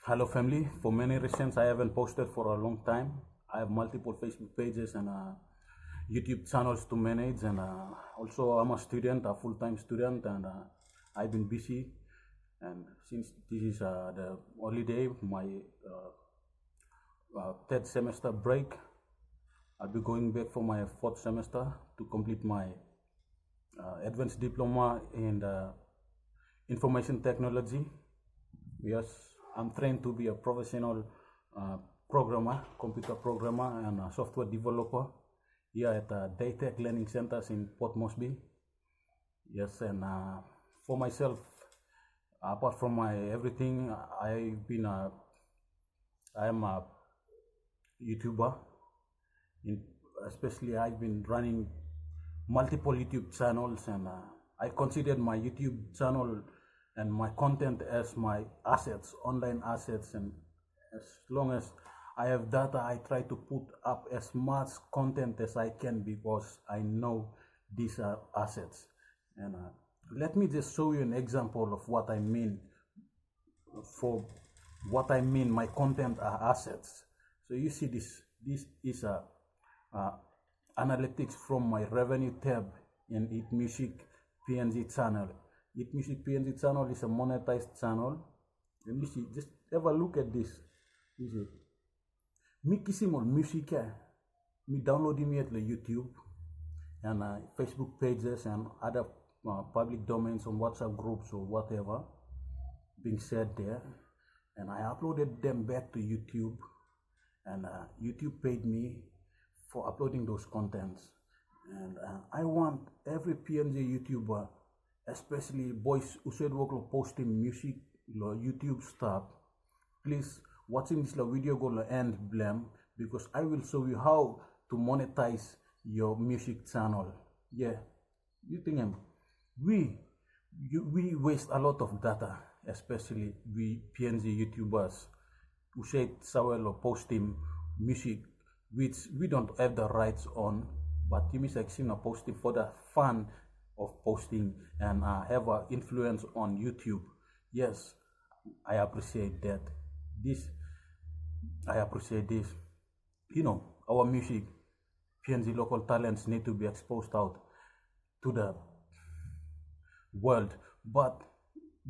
Hello family. For many reasons I haven't posted for a long time. I have multiple Facebook pages and YouTube channels to manage, and also I'm a student, a full-time student, and I've been busy. And since this is the holiday, my third semester break, I'll be going back for my fourth semester to complete my advanced diploma in information technology. Yes, I'm trained to be a professional programmer, computer programmer, and a software developer here at Daytech Learning Centers in Port Moresby. Yes, and for myself, apart from my everything, I am a YouTuber. Especially, I've been running multiple YouTube channels, and I considered my YouTube channel and my content as my assets, online assets, and as long as I have data, I try to put up as much content as I can because I know these are assets. And let me just show you an example of what I mean. For what I mean, my content are assets. So you see this is a analytics from my revenue tab in It Music PNG channel. It Music PNG channel is a monetized channel. And you see, just have a look at this. You see, me kisi mo music me downloading me at the YouTube and Facebook pages and other public domains on WhatsApp groups or whatever being said there, and I uploaded them back to YouTube, and YouTube paid me for uploading those contents. And I want every PNG YouTuber, especially boys who said work posting music YouTube stuff, please watching this video gonna end blame, because I will show you how to monetize your music channel. Yeah, you think we waste a lot of data, especially we PNG YouTubers who said Sawelo posting music which we don't have the rights on, but you miss posting for the fun of posting and have an influence on YouTube. Yes, I appreciate that. I appreciate this. You know, our music, PNG local talents need to be exposed out to the world, but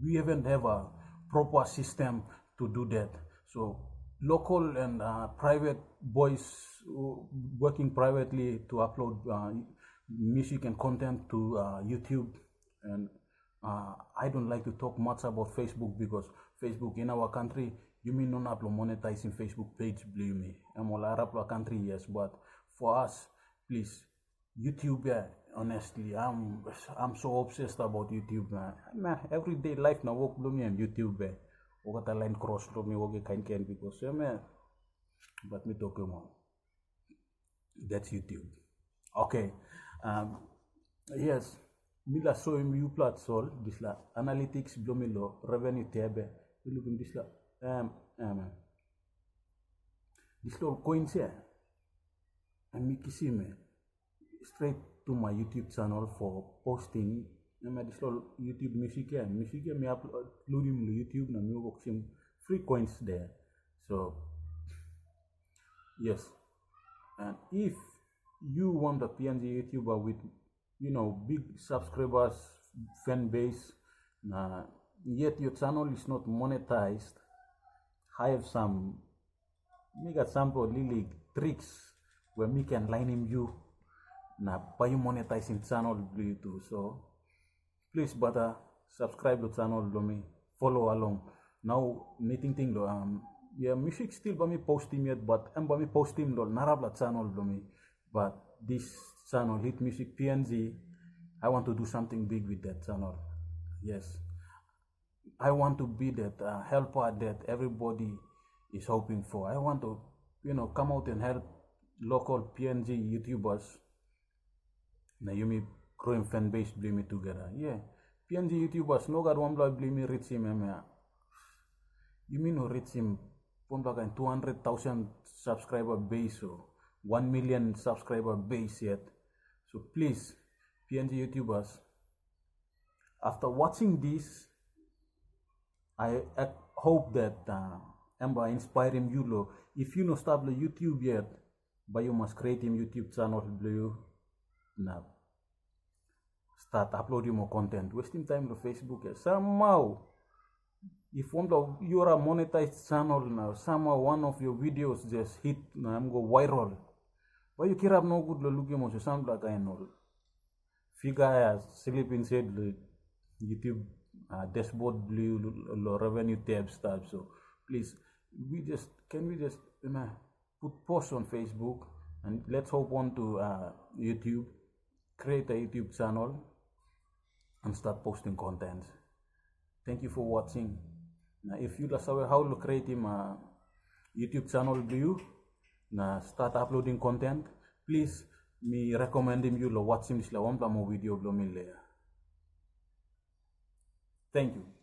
we haven't have a proper system to do that. So local and private boys working privately to upload music and content to YouTube, and I don't like to talk much about Facebook because Facebook in our country, you mean not upload monetizing Facebook page, believe me. I'm all Arab country, yes, but for us, please, YouTube, honestly, I'm so obsessed about YouTube. Man, everyday life now work me on YouTube. Got a line cross to me, kind because but me talk about that's YouTube. Okay, yes. Mila so you plat sol this la analytics blomilo revenue tab. You look in this la this little coins here, and me kissing me straight to my YouTube channel for posting. And this little YouTube music here me uploading to YouTube na me work some free coins there. So yes, and if you want a PNG YouTuber with big subscribers, fan base, yet your channel is not monetized, I have some mega sample lily tricks where me can line him you na by monetizing channel too. So please butter subscribe to channel do me follow along. Now meeting thing do yeah, music still by me posting yet, but I'm by me posting do narabla channel do me, but this channel Hit Music PNG, I want to do something big with that channel. Yes, I want to be that helper that everybody is hoping for. I want to come out and help local PNG YouTubers. Now you me growing fan base bring me together. Yeah, PNG YouTubers no god one blood bring me reach him. You mean no reach him? 200,000 subscriber base or 1 million subscriber base yet. So please, PNG YouTubers, after watching this, I hope that Emba inspire him you lo. If you no start the YouTube yet, but you must create him YouTube channel blue now. Start uploading more content. Wasting time to Facebook somehow. If one of you're a monetized channel now, somehow one of your videos just hit now go viral. Why you care have no good looking mo sound like I know. Figure sleep inside the YouTube dashboard blue revenue tab stuff. So please can we just put posts on Facebook and let's hop on to YouTube, create a YouTube channel and start posting content. Thank you for watching. Now if you like how to create a YouTube channel blue na start uploading content, please me recommend you lo watching this la one more video blow me later. Thank you.